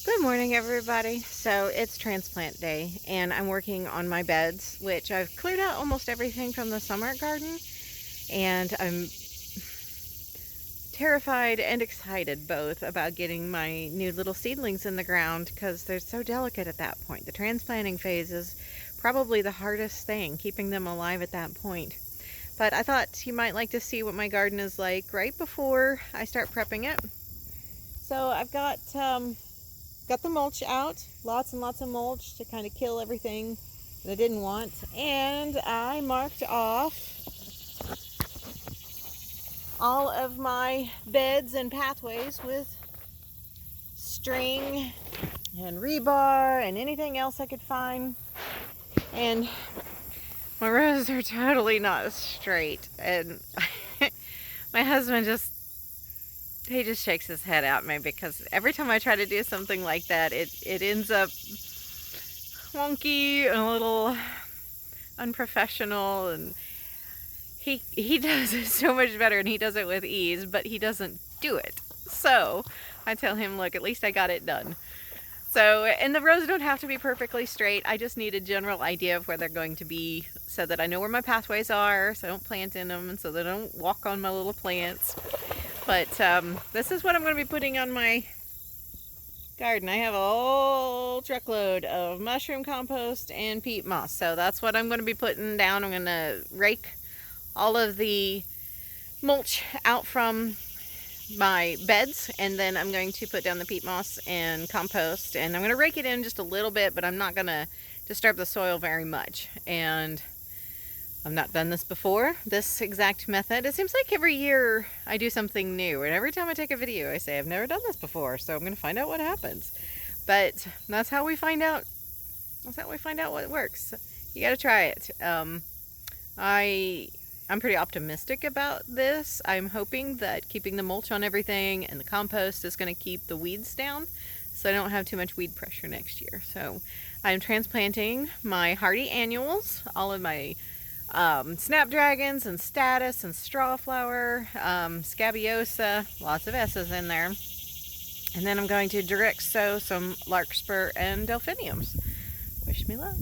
Good morning, everybody. So it's transplant day, and I'm working on my beds, which I've cleared out almost everything from the summer garden, and I'm terrified and excited both about getting my new little seedlings in the ground because they're so delicate at that point. The transplanting phase is probably the hardest thing, keeping them alive at that point. But I thought you might like to see what my garden is like right before I start prepping it. So I've got the mulch out, lots and lots of mulch to kind of kill everything that I didn't want. And I marked off all of my beds and pathways with string and rebar and anything else I could find. And my rows are totally not straight. And my husband he just shakes his head at me because every time I try to do something like that, it ends up wonky and a little unprofessional, and he does it so much better, and he does it with ease, but he doesn't do it. So I tell him, look, at least I got it done. So, and the rows don't have to be perfectly straight. I just need a general idea of where they're going to be so that I know where my pathways are, so I don't plant in them, and so they don't walk on my little plants. But this is what I'm going to be putting on my garden. I have a whole truckload of mushroom compost and peat moss. So that's what I'm going to be putting down. I'm going to rake all of the mulch out from my beds, and then I'm going to put down the peat moss and compost, and I'm going to rake it in just a little bit, but I'm not going to disturb the soil very much. And I've not done this before, this exact method. It seems like every year I do something new, and every time I take a video I say I've never done this before, so I'm going to find out what happens. But that's how we find out. That's how we find out what works. You got to try it. I'm pretty optimistic about this. I'm hoping that keeping the mulch on everything and the compost is going to keep the weeds down, so I don't have too much weed pressure next year. So I'm transplanting my hardy annuals, all of my snapdragons and status and strawflower, scabiosa, lots of S's in there. And then I'm going to direct sow some larkspur and delphiniums. Wish me luck.